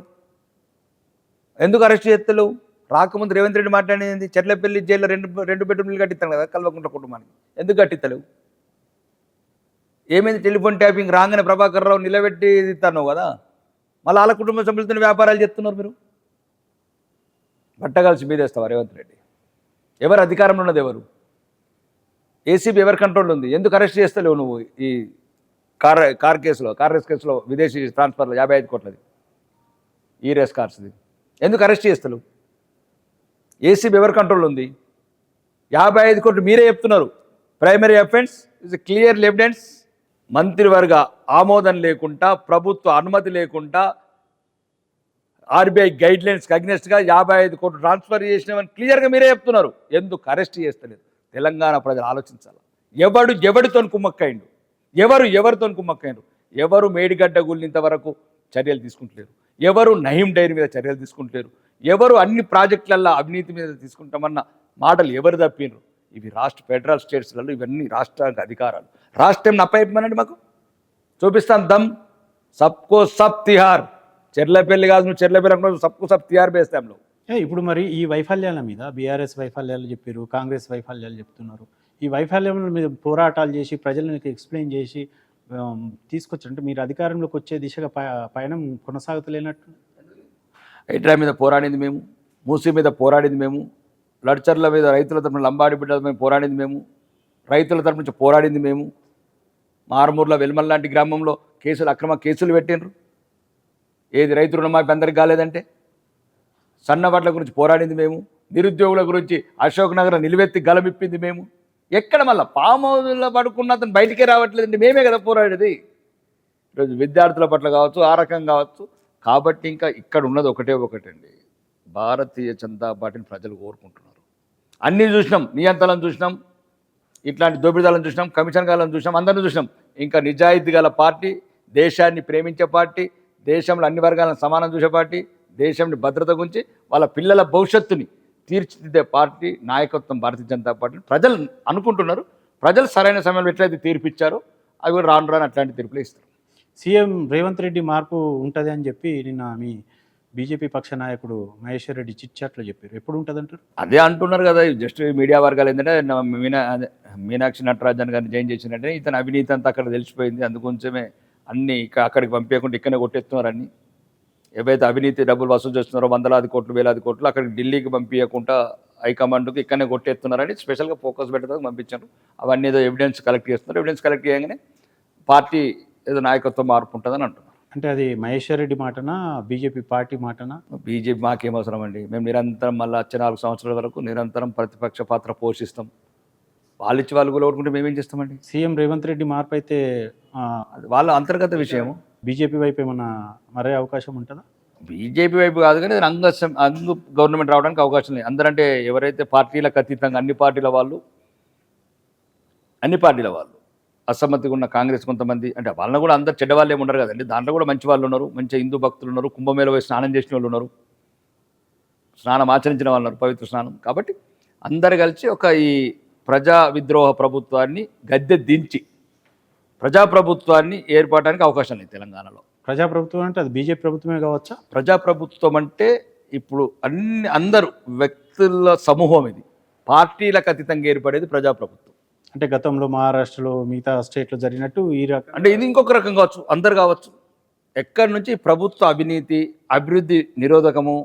ఎందుకు అరెస్ట్ చేస్తలేవు? రాకముందు రేవంత్ రెడ్డి మాట్లాడేది చెర్లపల్లి జైల్లో రెండు బెడ్రూమ్లు కట్టిస్తాను కదా కల్వకుంట్ల కుటుంబానికి, ఎందుకు కట్టిస్తలేవు? ఏమైంది? టెలిఫోన్ ట్యాపింగ్ రాగానే ప్రభాకర్ రావు నిలబెట్టి ఇస్తాను కదా, మళ్ళీ వాళ్ళ కుటుంబ సభ్యులతో వ్యాపారాలు చేస్తున్నారు మీరు. బట్టగాల్సి మీదేస్తావా రేవంత్ రెడ్డి? ఎవరు అధికారంలో ఉన్నది? ఎవరు? ఏసీబీ ఎవరి కంట్రోల్ ఉంది? ఎందుకు అరెస్ట్ చేస్తలేవు నువ్వు? ఈ కార్ రేస్ కేసులో విదేశీ ట్రాన్స్ఫర్లో 55 కోట్లది, ఈ రేస్ కార్స్ది ఎందుకు అరెస్ట్ చేస్తలేవు? ఏసీబీ ఎవరి కంట్రోల్ ఉంది? 55 కోట్లు మీరే చెప్తున్నారు. Primary offence is clear evidence. మంత్రివర్గ ఆమోదం లేకుండా, ప్రభుత్వ అనుమతి లేకుండా, ఆర్బీఐ గైడ్ లైన్స్కి అగ్నెస్ట్గా 55 కోట్లు ట్రాన్స్ఫర్ చేసినామని క్లియర్గా మీరే చెప్తున్నారు. ఎందుకు అరెస్ట్ చేస్తలేదు? తెలంగాణ ప్రజలు ఆలోచించాలి. ఎవరితో కుమ్మక్కైండు? ఎవరితో కుమ్మక్కైండు? ఎవరు మేడిగడ్డ గుళ్ళినంత వరకు చర్యలు తీసుకుంటలేరు, ఎవరు నయీం డైరీ మీద చర్యలు తీసుకుంటలేరు, ఎవరు అన్ని ప్రాజెక్టులల్లో అవినీతి మీద తీసుకుంటామన్న మాటలు ఎవరు తప్పినరు? ఇవి ఫెడరల్ స్టేట్స్లలో ఇవన్నీ రాష్ట్రానికి అధికారాలు. రాష్ట్రం అప్పయిపోమనండి, మాకు చూపిస్తాను దమ్. సబ్కో సబ్ తిహార్. చెర్లపల్లి కాదు, నువ్వు చెర్లపల్లి అనుకో, సబ్కో సబ్ తిహార్ వేస్తాంలో. ఇప్పుడు మరి ఈ వైఫల్యాల మీద బీఆర్ఎస్ వైఫల్యాలు చెప్పారు, కాంగ్రెస్ వైఫల్యాలు చెప్తున్నారు. ఈ వైఫల్యాల మీద పోరాటాలు చేసి ప్రజలకు ఎక్స్ప్లెయిన్ చేసి తీసుకొచ్చారంటే మీరు అధికారంలోకి వచ్చే దిశగా పయనం కొనసాగుతలేనట్టు. హైడ్రా మీద పోరాడింది మేము, మూసీ మీద పోరాడింది మేము, లడ్చర్ల మీద రైతుల తరఫున లంబాడి బిడ్డల మీద పోరాడింది మేము, రైతుల తరఫు నుంచి పోరాడింది మేము. మారుమూరులో వెల్మల్ లాంటి గ్రామంలో అక్రమ కేసులు పెట్టినరు. ఏది రైతు రుణమాఫీ అందరికి కాలేదంటే? సన్నవడ్ల గురించి పోరాడింది మేము, నిరుద్యోగుల గురించి అశోక్ నగర్ నిలువెత్తి గలమిప్పింది మేము. ఎక్కడ మళ్ళీ ఫామ్ హౌస్లో పడుకున్న అతను బయటికే రావట్లేదండి, మేమే కదా పోరాడేది. ఈరోజు విద్యార్థుల పట్ల కావచ్చు, ఆ రకం కావచ్చు. కాబట్టి ఇంకా ఇక్కడ ఉన్నది ఒకటండి, భారతీయ జనతా పార్టీని ప్రజలు కోరుకుంటున్నారు. అన్నీ చూసినాం, నియంత్రణలను చూసినాం, ఇట్లాంటి దోపిడీదాలను చూసినాం, కమిషన్ గాలను చూసినాం, అందరినీ చూసినాం. ఇంకా నిజాయితీ గల పార్టీ, దేశాన్ని ప్రేమించే పార్టీ, దేశంలో అన్ని వర్గాలను సమానం చూసే పార్టీ, దేశంని భద్రత గురించి వాళ్ళ పిల్లల భవిష్యత్తుని తీర్చిదిద్దే పార్టీ నాయకత్వం భారతీయ జనతా పార్టీ. ప్రజలు అనుకుంటున్నారు, ప్రజలు సరైన సమయంలో ఎట్లయితే తీర్పు ఇచ్చారో అవి కూడా రాను రాను అట్లాంటి తీర్పులు ఇస్తారు. సీఎం రేవంత్ రెడ్డి మార్పు ఉంటుంది అని చెప్పి నిన్న మీ బీజేపీ పక్ష నాయకుడు మహేశ్వర్ రెడ్డి చిట్చాట్లో చెప్పారు. ఎప్పుడు ఉంటుంది అంటారు? అదే అంటున్నారు కదా, జస్ట్ మీడియా వర్గాలు ఏంటంటే మీనాక్షి నటరాజన్ గారిని జాయిన్ చేసినట్టే ఇతను అవినీతి అంతా అక్కడ తెలిసిపోయింది, అందుకొంచమే అన్నీ అక్కడికి పంపించకుండా ఇక్కడనే కొట్టేస్తున్నారు. అన్నీ ఏవైతే అవినీతి డబ్బులు వసూలు చేస్తున్నారో వందలాది కోట్లు వేలాది కోట్లు అక్కడికి ఢిల్లీకి పంపించకుండా హైకమాండ్కి ఇక్కడనే కొట్టేస్తున్నారని స్పెషల్గా ఫోకస్ పెట్టడానికి పంపించారు. అవన్నీ ఏదో ఎవిడెన్స్ కలెక్ట్ చేస్తున్నారు. ఎవిడెన్స్ కలెక్ట్ చేయగానే పార్టీ ఏదో నాయకత్వం మార్పు ఉంటుందని అంటున్నారు. అంటే అది మహేశ్వర్ రెడ్డి మాటనా, బీజేపీ పార్టీ మాటనా? బీజేపీ మాకేం అవసరం అండి, మేము నిరంతరం మళ్ళీ వచ్చే 4 సంవత్సరాల వరకు నిరంతరం ప్రతిపక్ష పాత్ర పోషిస్తాం. వాళ్ళు ఇచ్చి వాళ్ళు కూడా ఓడుకుంటే మేమేం చేస్తామండి? సీఎం రేవంత్ రెడ్డి మార్పు అయితే అది వాళ్ళ అంతర్గత విషయం. బీజేపీ వైపు ఏమన్నా మరే అవకాశం ఉంటుందా? బీజేపీ వైపు కాదు కానీ అంగు గవర్నమెంట్ రావడానికి అవకాశం లేదు. అందరంటే ఎవరైతే పార్టీలకు అతీతంగా అన్ని పార్టీల వాళ్ళు అసమ్మతిగా ఉన్న కాంగ్రెస్ కొంతమంది, అంటే వాళ్ళని కూడా అందరు చెడ్డవాళ్ళు ఏమి ఉండరు కదండి, దాంట్లో కూడా మంచి వాళ్ళు ఉన్నారు, మంచి హిందూ భక్తులు ఉన్నారు, కుంభమేళ పోయి స్నానం చేసిన వాళ్ళు ఉన్నారు, స్నానం ఆచరించిన వాళ్ళు ఉన్నారు, పవిత్ర స్నానం. కాబట్టి అందరు కలిసి ఒక ఈ ప్రజా విద్రోహ ప్రభుత్వాన్ని గద్దె దించి ప్రజాప్రభుత్వాన్ని ఏర్పడడానికి అవకాశం లేదు తెలంగాణలో. ప్రజాప్రభుత్వం అంటే అది బీజేపీ ప్రభుత్వమే కావచ్చా? ప్రజాప్రభుత్వం అంటే ఇప్పుడు అందరూ వ్యక్తుల సమూహం, ఇది పార్టీలకు అతీతంగా ఏర్పడేది ప్రజాప్రభుత్వం. అంటే గతంలో మహారాష్ట్రలో మిగతా స్టేట్లో జరిగినట్టు ఈ రకం అంటే ఇది ఇంకొక రకం కావచ్చు, అందరు కావచ్చు. ఎక్కడి నుంచి ప్రభుత్వ అవినీతి, అభివృద్ధి నిరోధకము,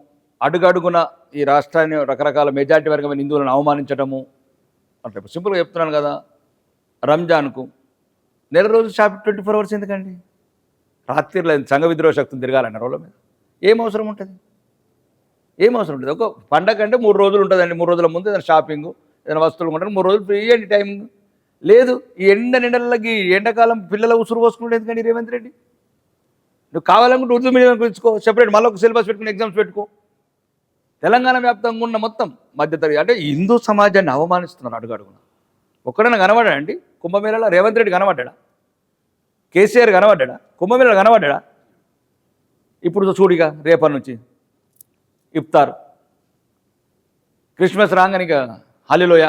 అడుగడుగున ఈ రాష్ట్రాన్ని రకరకాల మెజార్టీ వర్గమైన హిందువులను అవమానించడము. అంటే సింపుల్గా చెప్తున్నాను కదా, రంజాన్కు నెల రోజులు షాప్ 24 hours ఎందుకండి? రాత్రిలో సంఘ విద్రోహ శక్తిని తిరగాలన్న రోడ్ల మీద ఏం అవసరం ఉంటుంది? ఒక పండగ అంటే 3 రోజులు ఉంటుందండి. 3 రోజుల ముందు ఏదైనా షాపింగ్, ఏదైనా వస్తువులు కొంటారు, 3 రోజులు ఫ్రీ అండి టైమింగ్ లేదు. ఈ నిండలకి ఎండాకాలం పిల్లల ఉసురు పోసుకుంటే ఎందుకండి రేవంత్ రెడ్డి? నువ్వు కావాలనుకుంటే ఉర్దూ మీడియం పెంచుకో, సెపరేట్ మళ్ళీ ఒక సిలబస్ పెట్టుకుని ఎగ్జామ్స్ పెట్టుకో. తెలంగాణ వ్యాప్తంగా ఉన్న మొత్తం మధ్యతరగతి అంటే హిందూ సమాజాన్ని అవమానిస్తున్నారు అడుగడుగున. ఒక్కడైనా కనబడ్డాడండి కుంభమేళలో? రేవంత్ రెడ్డి కనబడ్డా? కేసీఆర్ కనబడ్డా? కుంభమేళలో కనబడ్డా? ఇప్పుడు చూడిగా రేపటి నుంచి ఇఫ్తార్, క్రిస్మస్ రాంగనిక హల్లేలూయ.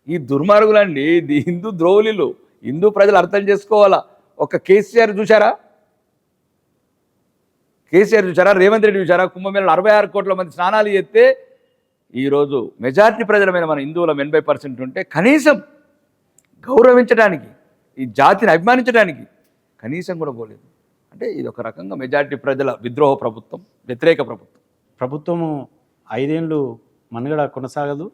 ఈ దుర్మార్గులండి, ఇది హిందూ ద్రోవులు. హిందూ ప్రజలు అర్థం చేసుకోవాలా. ఒక కేసీఆర్ చూసారా? రేవంత్ రెడ్డి చూసారా? కుంభమేళలో 66 కోట్ల మంది స్నానాలు చేస్తే ఈరోజు మెజారిటీ ప్రజలమైన మన హిందువుల 80% ఉంటే కనీసం గౌరవించడానికి, ఈ జాతిని అభిమానించడానికి కనీసం కూడా పోలేదు. అంటే ఇది ఒక రకంగా మెజారిటీ ప్రజల విద్రోహ ప్రభుత్వం, వ్యతిరేక ప్రభుత్వము 5 ఏళ్ళు మనుగడ కొనసాగదు,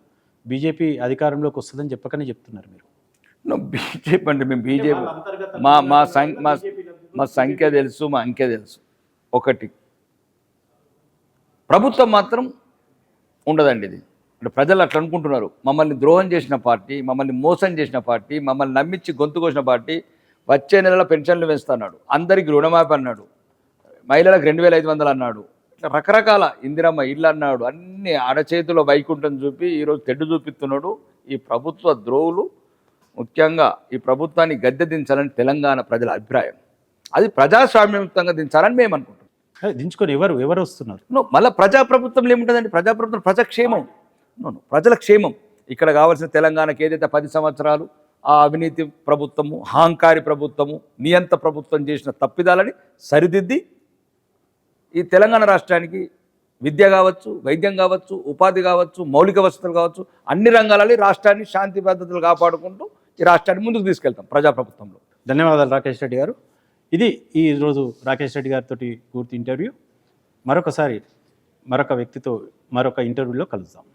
బీజేపీ అధికారంలోకి వస్తుందని చెప్పకనే చెప్తున్నారు మీరు. బీజేపీ అంటే మేము బీజేపీ మా సంఖ్య తెలుసు, మా అంకె తెలుసు. ఒకటి ప్రభుత్వం మాత్రం ఉండదండి. ఇది అంటే ప్రజలు అట్లా అనుకుంటున్నారు. మమ్మల్ని ద్రోహం చేసిన పార్టీ, మమ్మల్ని మోసం చేసిన పార్టీ, మమ్మల్ని నమ్మించి గొంతు కోసిన పార్టీ వచ్చే నెలలో పెన్షన్లు వేస్తున్నాడు, అందరికి రుణమాఫీ అన్నాడు, మహిళలకు 2500 అన్నాడు, ఇట్లా రకరకాల ఇందిరమ్మ ఇల్లు అన్నాడు, అన్ని అరచేతిలో వైకుంఠం చూపి ఈరోజు తెడ్డు చూపిస్తున్నాడు. ఈ ప్రభుత్వ ద్రోవులు ముఖ్యంగా ఈ ప్రభుత్వాన్ని గద్దె దించాలని తెలంగాణ ప్రజల అభిప్రాయం. అది ప్రజాస్వామ్యయుతంగా దించాలని మేము అనుకుంటున్నాం. దించుకొని ఎవరు వస్తున్నారు? మళ్ళీ ప్రజాప్రభుత్వంలో ఏముంటుందండి? ప్రజాప్రభుత్వం ప్రజాక్షేమం, ప్రజల క్షేమం. ఇక్కడ కావాల్సిన తెలంగాణకి ఏదైతే 10 సంవత్సరాలు ఆ అవినీతి ప్రభుత్వము, అహంకారి ప్రభుత్వము, నియంత ప్రభుత్వం చేసిన తప్పిదాలని సరిదిద్ది ఈ తెలంగాణ రాష్ట్రానికి విద్య కావచ్చు, వైద్యం కావచ్చు, ఉపాధి కావచ్చు, మౌలిక వసతులు కావచ్చు, అన్ని రంగాలలో రాష్ట్రాన్ని శాంతి భద్రతలు కాపాడుకుంటూ ఈ రాష్ట్రాన్ని ముందుకు తీసుకెళ్తాం ప్రజాప్రభుత్వంలో. ధన్యవాదాలు రాకేష్ రెడ్డి గారు. ఇది ఈరోజు రాకేష్ రెడ్డి గారితో పూర్తి ఇంటర్వ్యూ. మరొక వ్యక్తితో మరొక ఇంటర్వ్యూలో కలుద్దాం.